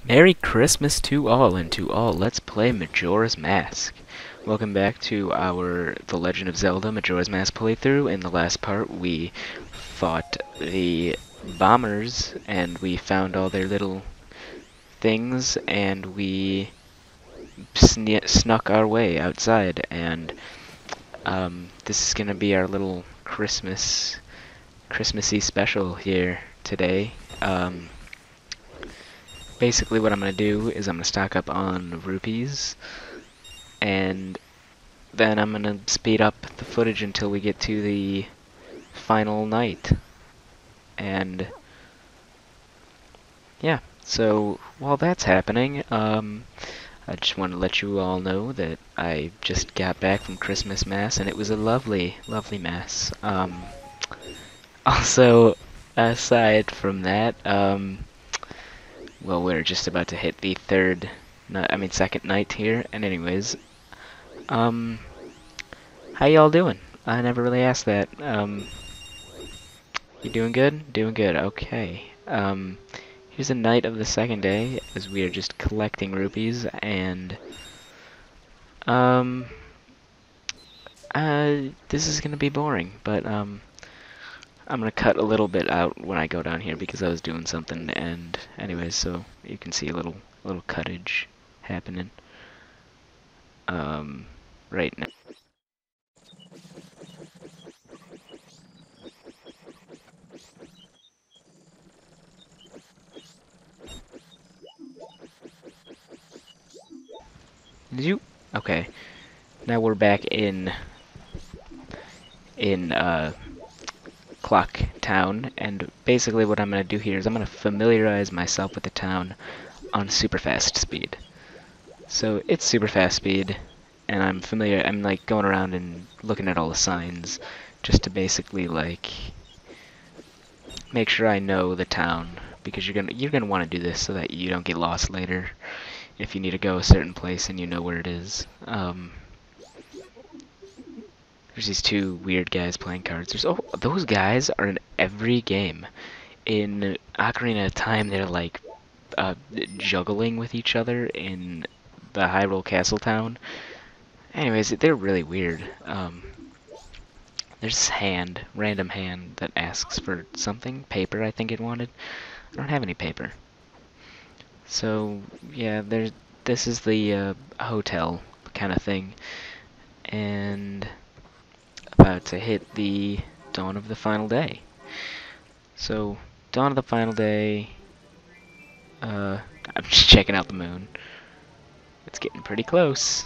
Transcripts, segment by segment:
Merry Christmas to all, and to all, let's play Majora's Mask. Welcome back to our The Legend of Zelda Majora's Mask playthrough. In the last part, we fought the bombers, and we found all their little things, and we snuck our way outside, and this is gonna be our little Christmassy special here today. Basically what I'm going to do is I'm going to stock up on rupees, and then I'm going to speed up the footage until we get to the final night. And yeah, so while that's happening, I just want to let you all know that I just got back from Christmas Mass, and it was a lovely, lovely Mass. Also, aside from that, well, we're just about to hit the second night here, and anyways, how y'all doing? I never really asked that. You doing good? Doing good, okay. Here's a night of the second day, as we are just collecting rupees, and, this is gonna be boring, but, I'm gonna cut a little bit out when I go down here because I was doing something, and anyways, so you can see a little cuttage happening right now. Did you? Okay. Now we're back in Clock Town, and basically what I'm gonna do here is I'm gonna familiarize myself with the town on super fast speed. So it's super fast speed, and I'm like going around and looking at all the signs just to basically like make sure I know the town, because you're gonna want to do this so that you don't get lost later if you need to go a certain place and you know where it is. There's these two weird guys playing cards. Those guys are in every game. In Ocarina of Time, they're like juggling with each other in the Hyrule Castle town. Anyways, they're really weird. There's this random hand, that asks for something. Paper, I think it wanted. I don't have any paper. So, yeah, this is the hotel kind of thing. And about to hit the dawn of the final day. So, dawn of the final day, I'm just checking out the moon. It's getting pretty close.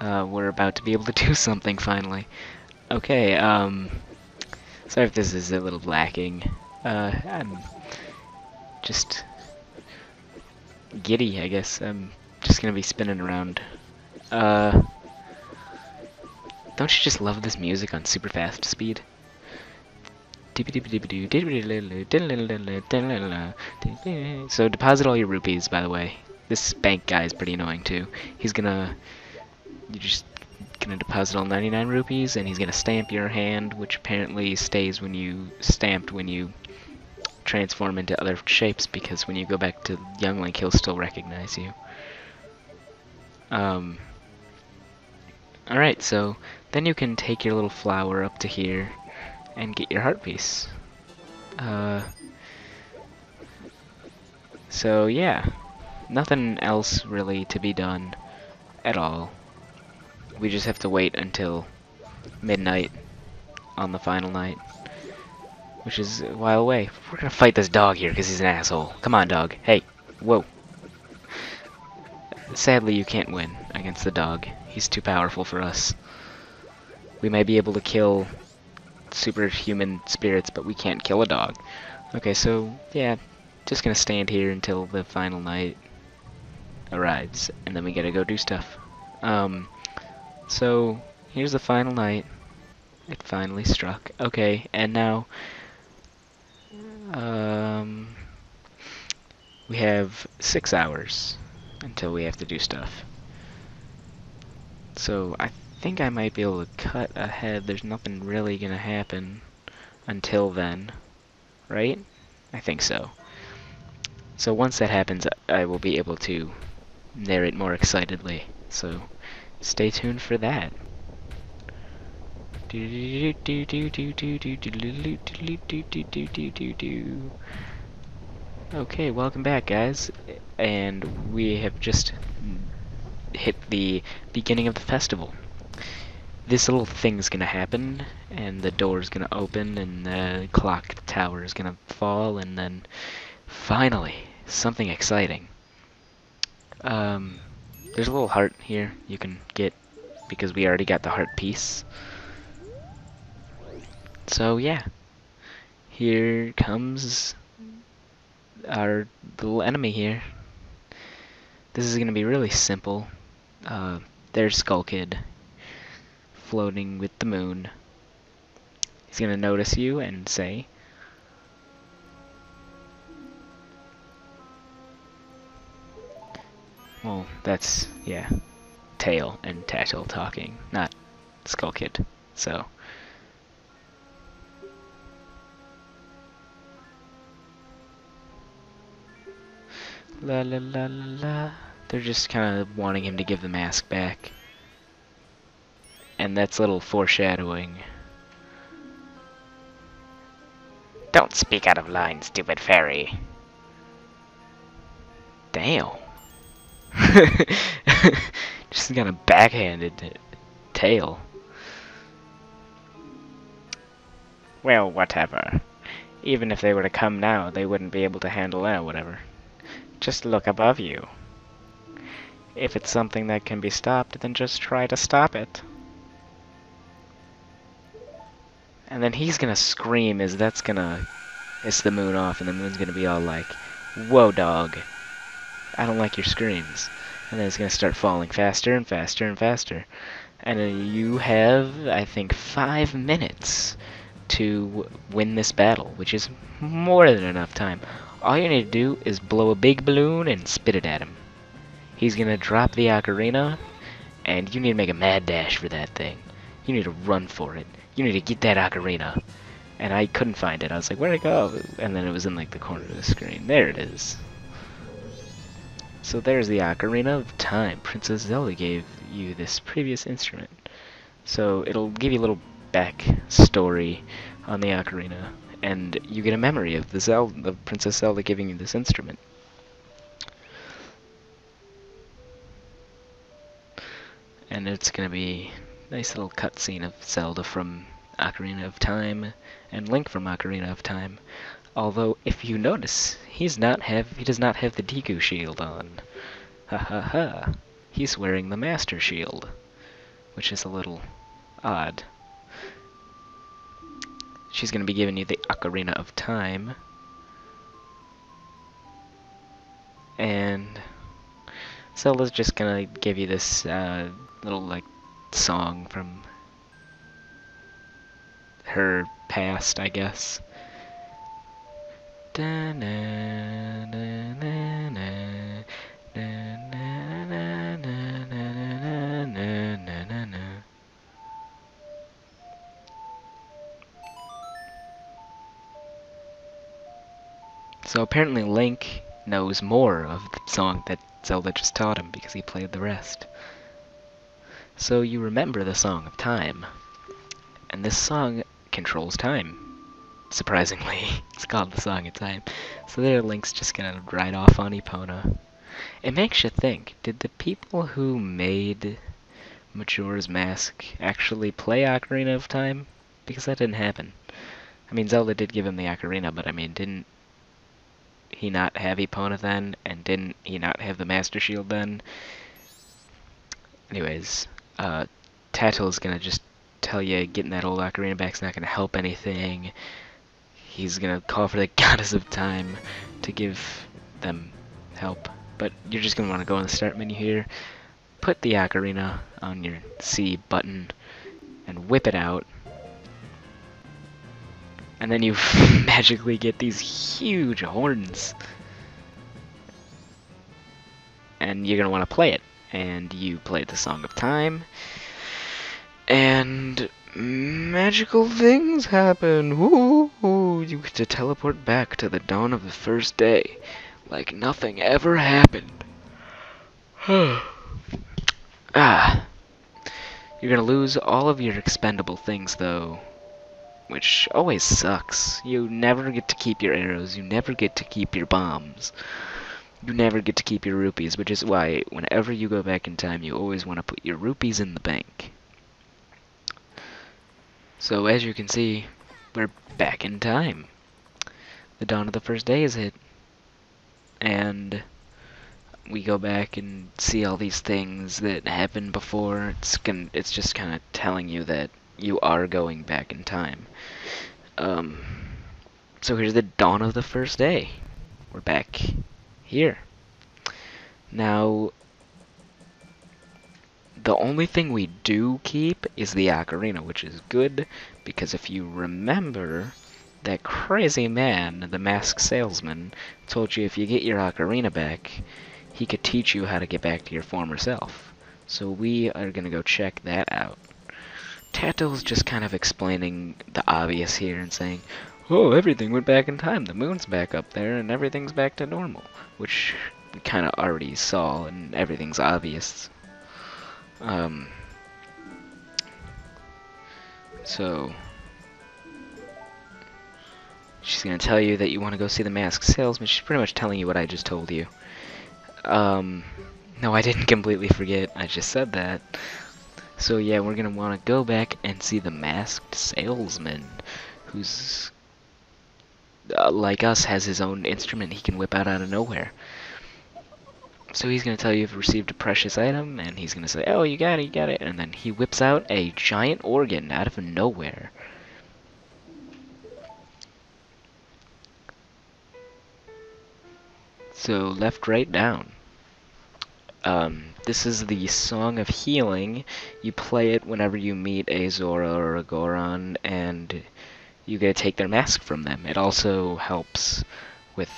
We're about to be able to do something finally. Okay, sorry if this is a little lacking. I'm just giddy, I guess. I'm just gonna be spinning around. Don't you just love this music on super fast speed? So deposit all your rupees, by the way. This bank guy is pretty annoying too. You're just gonna deposit all 99 rupees, and he's gonna stamp your hand, which apparently stays when you transform into other shapes, because when you go back to Young Link, he'll still recognize you. Alright, so then you can take your little flower up to here and get your heart piece. So yeah, nothing else really to be done at all. We just have to wait until midnight on the final night, which is a while away. We're gonna fight this dog here because he's an asshole. Come on, dog. Hey, whoa. Sadly, you can't win against the dog. He's too powerful for us. We may be able to kill superhuman spirits, but we can't kill a dog. Okay, so yeah, just gonna stand here until the final night arrives, and then we gotta go do stuff. So here's the final night. It finally struck. Okay, and now we have 6 hours until we have to do stuff. So I think I might be able to cut ahead. There's nothing really gonna happen until then, right? I think so. So once that happens, I will be able to narrate more excitedly. So stay tuned for that. Okay, welcome back, guys. And we have just hit the beginning of the festival. This little thing's gonna happen, and the door's gonna open, and the clock tower is gonna fall, and then finally, something exciting. There's a little heart here you can get because we already got the heart piece. So yeah, here comes our little enemy here. This is gonna be really simple. There's Skull Kid floating with the moon. He's gonna notice you and say, well, that's, yeah, Tail and Tattle talking, not Skull Kid. So, la la la la la. They're just kind of wanting him to give the mask back. And that's a little foreshadowing. Don't speak out of line, stupid fairy. Damn. Just got a backhanded Tail. Well, whatever. Even if they were to come now, they wouldn't be able to handle that, whatever. Just look above you. If it's something that can be stopped, then just try to stop it. And then he's gonna scream as that's gonna piss the moon off, and the moon's gonna be all like, whoa, dog. I don't like your screams. And then it's gonna start falling faster and faster and faster. And you have, I think, 5 minutes to win this battle, which is more than enough time. All you need to do is blow a big balloon and spit it at him. He's gonna drop the ocarina, and you need to make a mad dash for that thing. You need to run for it. You need to get that ocarina. And I couldn't find it. I was like, where'd it go? And then it was in like the corner of the screen. There it is. So there's the Ocarina of Time. Princess Zelda gave you this previous instrument. So it'll give you a little backstory on the Ocarina, and you get a memory of of Princess Zelda giving you this instrument. And it's gonna be a nice little cutscene of Zelda from Ocarina of Time and Link from Ocarina of Time. Although, if you notice, he does not have the Deku shield on. Ha ha ha. He's wearing the Master Shield, which is a little odd. She's gonna be giving you the Ocarina of Time. And Zelda's just gonna give you this little, like, song from her past, I guess. So apparently Link knows more of the song that Zelda just taught him because he played the rest. So you remember the Song of Time. And this song controls time. Surprisingly, it's called the Song of Time. So there, Link's just gonna ride off on Epona. It makes you think, did the people who made Majora's Mask actually play Ocarina of Time? Because that didn't happen. I mean, Zelda did give him the Ocarina, but I mean, didn't he not have Epona then? And didn't he not have the Master Shield then? Anyways, Tattle's gonna just tell you getting that old Ocarina back's not gonna help anything. He's gonna call for the Goddess of Time to give them help. But you're just gonna want to go in the start menu here, put the Ocarina on your C button, and whip it out. And then you magically get these huge horns. And you're gonna want to play it. And you play the Song of Time. And magical things happen. Woo! You get to teleport back to the dawn of the first day. like nothing ever happened. Ah, you're gonna lose all of your expendable things, though, which always sucks. You never get to keep your arrows, you never get to keep your bombs, you never get to keep your rupees, which is why whenever you go back in time, you always want to put your rupees in the bank. So as you can see, we're back in time. The dawn of the first day is hit, and we go back and see all these things that happened before. It's just kind of telling you that you are going back in time. So here's the dawn of the first day. We're back here. Now, the only thing we do keep is the Ocarina, which is good, because if you remember, that crazy man, the masked salesman, told you if you get your Ocarina back, he could teach you how to get back to your former self. So we are going to go check that out. Tato's just kind of explaining the obvious here and saying, oh, everything went back in time. The moon's back up there and everything's back to normal. Which we kind of already saw and everything's obvious. So she's going to tell you that you want to go see the masked salesman. She's pretty much telling you what I just told you. No, I didn't completely forget. I just said that. So yeah, we're going to want to go back and see the masked salesman, who's, like us, has his own instrument he can whip out of nowhere. So he's going to tell you you've received a precious item, and he's going to say, oh, you got it, and then he whips out a giant organ out of nowhere. So left, right, down. This is the Song of Healing. You play it whenever you meet a Zora or a Goron, and you get to take their mask from them. It also helps with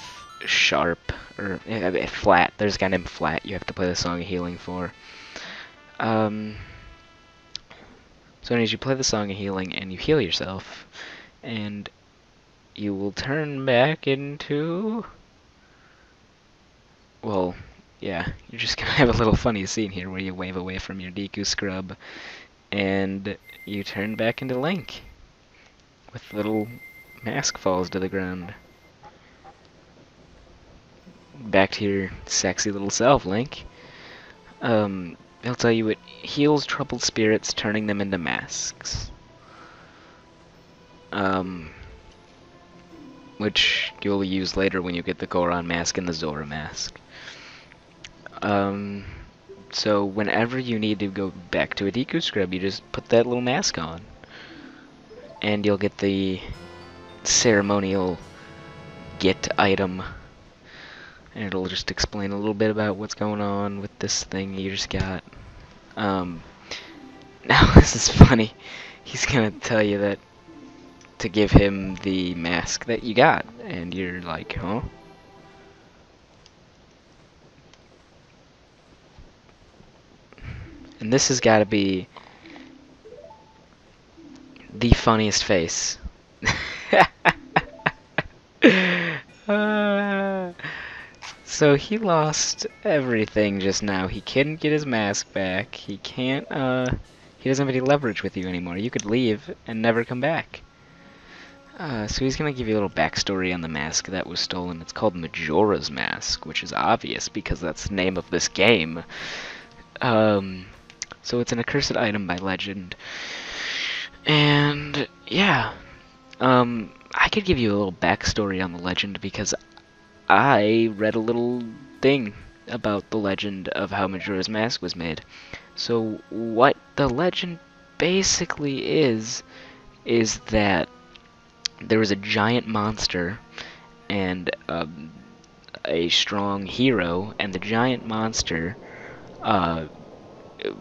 Sharp, or Flat. There's a guy named Flat you have to play the Song of Healing for. So anyways, you play the Song of Healing, and you heal yourself, and you will turn back into... well, yeah, you're just gonna have a little funny scene here where you wave away from your Deku scrub, and you turn back into Link, with little mask falls to the ground. Back to your sexy little self, Link. He'll tell you it heals troubled spirits, turning them into masks. Which you'll use later when you get the Goron mask and the Zora mask. So whenever you need to go back to a Deku scrub, you just put that little mask on. And you'll get the ceremonial get item. And it'll just explain a little bit about what's going on with this thing you just got. Now this is funny. He's gonna tell you that to give him the mask that you got. And you're like, huh? And this has got to be the funniest face. So he lost everything just now. He couldn't get his mask back. He can't, he doesn't have any leverage with you anymore. You could leave and never come back. So he's gonna give you a little backstory on the mask that was stolen. It's called Majora's Mask, which is obvious because that's the name of this game. So it's an accursed item by legend. And, yeah. I could give you a little backstory on the legend because I read a little thing about the legend of how Majora's Mask was made. So what the legend basically is that there was a giant monster and a strong hero, and the giant monster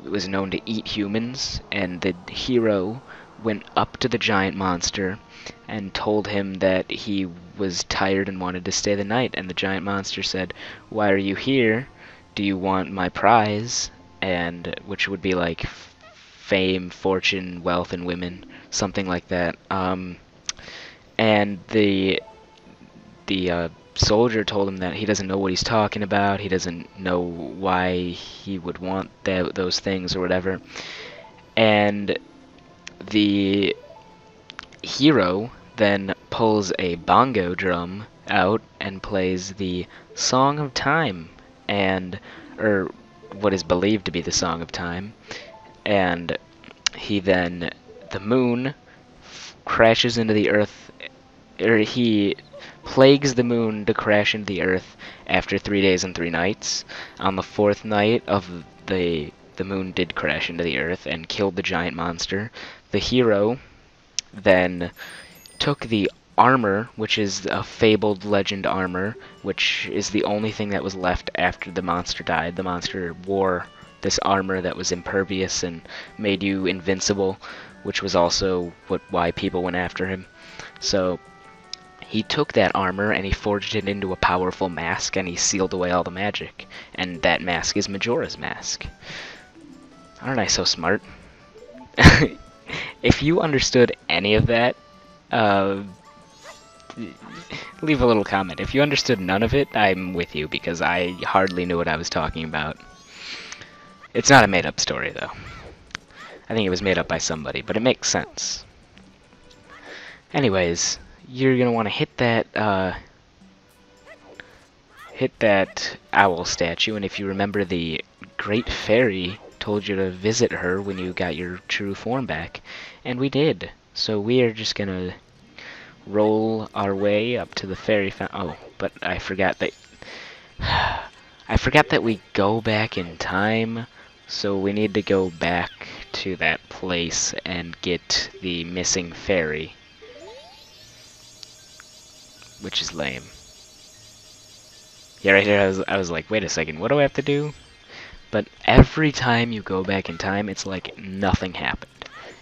was known to eat humans, and the hero went up to the giant monster and told him that he was tired and wanted to stay the night, and the giant monster said, why are you here? Do you want my prize? And which would be like fame, fortune, wealth, and women, something like that. And the soldier told him that he doesn't know what he's talking about. He doesn't know why he would want those things or whatever. And the hero then pulls a bongo drum out and plays the Song of Time, or what is believed to be the Song of Time, and the moon crashes into the earth, or he plagues the moon to crash into the earth after 3 days and 3 nights. On the fourth night of the moon did crash into the earth and killed the giant monster. The hero then took the armor, which is a fabled legend armor, which is the only thing that was left after the monster died. The monster wore this armor that was impervious and made you invincible, which was also why people went after him. So he took that armor and he forged it into a powerful mask, and he sealed away all the magic. And that mask is Majora's mask. Aren't I so smart? If you understood any of that, leave a little comment. If you understood none of it, I'm with you, because I hardly knew what I was talking about. It's not a made-up story, though. I think it was made up by somebody, but it makes sense. Anyways, you're gonna want to hit that owl statue, and if you remember, the Great Fairy told you to visit her when you got your true form back, and we did. So we are just gonna roll our way up to the fairy fountain. Oh, but I forgot that we go back in time, so we need to go back to that place and get the missing fairy, which is lame. Yeah, right here I was like, wait a second, what do I have to do? But every time you go back in time, it's like nothing happened.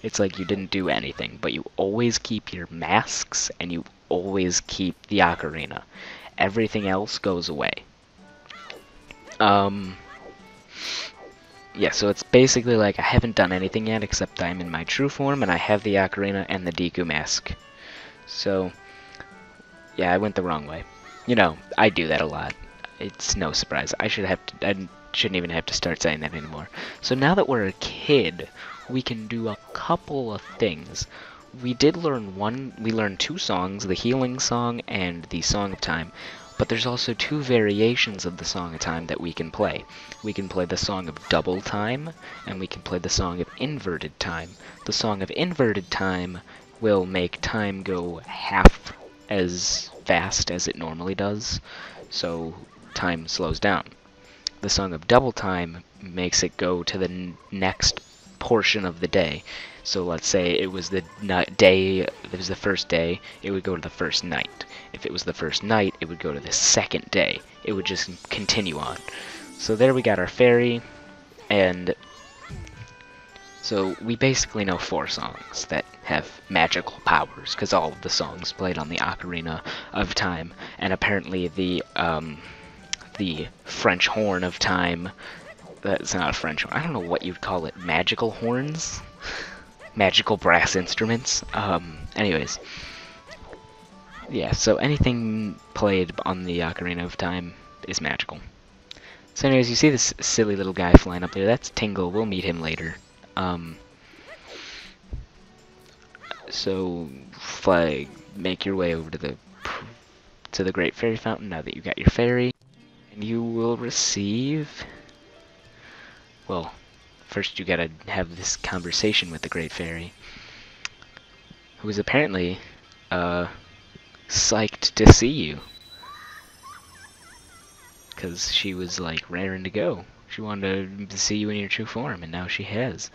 It's like you didn't do anything, but you always keep your masks, and you always keep the ocarina. Everything else goes away. Yeah, so it's basically like I haven't done anything yet, except I'm in my true form, and I have the ocarina and the Deku mask. So, yeah, I went the wrong way. You know, I do that a lot. It's no surprise. I shouldn't even have to start saying that anymore. So now that we're a kid, we can do a couple of things. We learned 2 songs, the Healing Song and the Song of Time, but there's also 2 variations of the Song of Time that we can play. We can play the Song of Double Time, and we can play the Song of Inverted Time. The Song of Inverted Time will make time go half as fast as it normally does, so time slows down. The Song of Double Time makes it go to the next portion of the day. So let's say it was the first day, it would go to the first night. If it was the first night, it would go to the second day. It would just continue on. So there we got our fairy, and so we basically know 4 songs that have magical powers, because all of the songs played on the Ocarina of Time, and apparently the French horn of time, that's not a French horn, I don't know what you'd call it, magical horns? Magical brass instruments? Anyways. Yeah, so anything played on the Ocarina of Time is magical. So anyways, you see this silly little guy flying up there, that's Tingle, we'll meet him later. So, make your way over to the Great Fairy Fountain now that you got your fairy. And you will receive... Well, first you gotta have this conversation with the Great Fairy, who is apparently, psyched to see you. Because she was, like, raring to go. She wanted to see you in your true form, and now she has.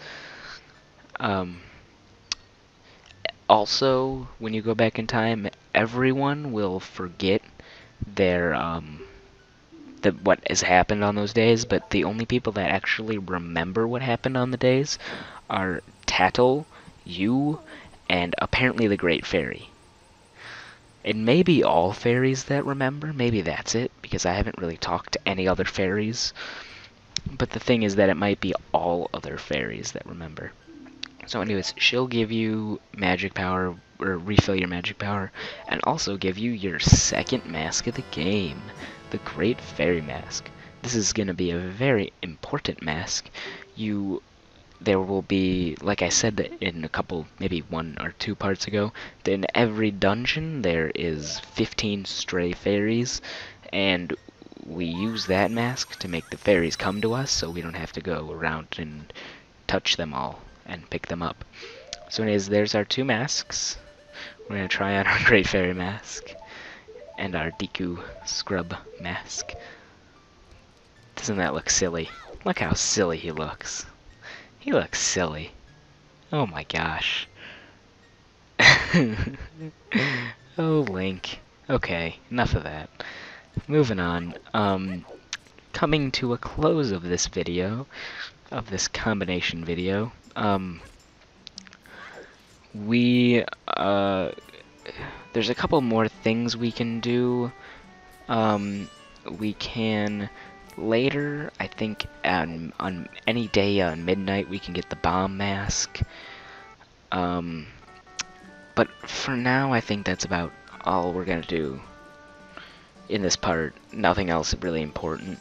Also, when you go back in time, everyone will forget their, what has happened on those days, but the only people that actually remember what happened on the days are Tattle, you, and apparently the Great Fairy. It may be all fairies that remember, maybe that's it, because I haven't really talked to any other fairies. But the thing is that it might be all other fairies that remember. So anyways, she'll give you magic power or refill your magic power, and also give you your second mask of the game, the Great Fairy Mask. This is going to be a very important mask. There will be, like I said in a couple, maybe 1 or 2 parts ago, that in every dungeon there is 15 stray fairies, and we use that mask to make the fairies come to us so we don't have to go around and touch them all and pick them up. So anyways, there's our 2 masks. We're going to try out our Great Fairy Mask and our Deku Scrub Mask. Doesn't that look silly? Look how silly he looks. He looks silly. Oh my gosh. Oh, Link. Okay, enough of that. Moving on. Coming to a close of this video, of this combination video, there's a couple more things we can do. We can later, I think, on any day on midnight, we can get the bomb mask. But for now, I think that's about all we're gonna do in this part. Nothing else really important.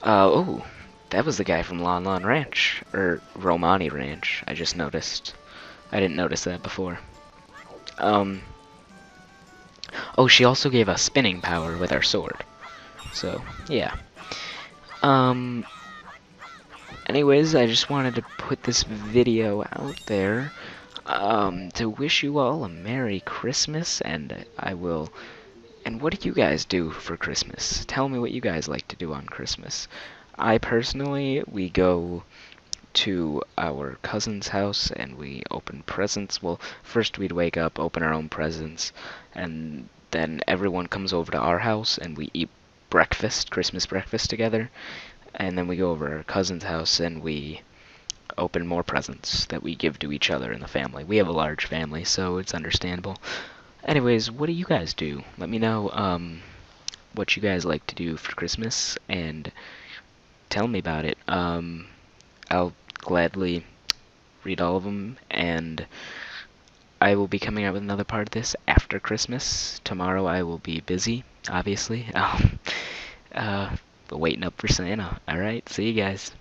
Oh, that was the guy from Lon Lon Ranch, or Romani Ranch, I just noticed. I didn't notice that before. Oh, she also gave us spinning power with our sword. So, yeah. Anyways, I just wanted to put this video out there to wish you all a Merry Christmas, and and what do you guys do for Christmas? Tell me what you guys like to do on Christmas. I personally, we go to our cousin's house and we open presents. Well, first we'd wake up, open our own presents, and then everyone comes over to our house and we eat breakfast, Christmas breakfast together. And then we go over to our cousin's house and we open more presents that we give to each other in the family. We have a large family, so it's understandable. Anyways, what do you guys do? Let me know what you guys like to do for Christmas, and tell me about it. I'll gladly read all of them, and I will be coming out with another part of this after Christmas. Tomorrow I will be busy, obviously. Waiting up for Santa. Alright, see you guys.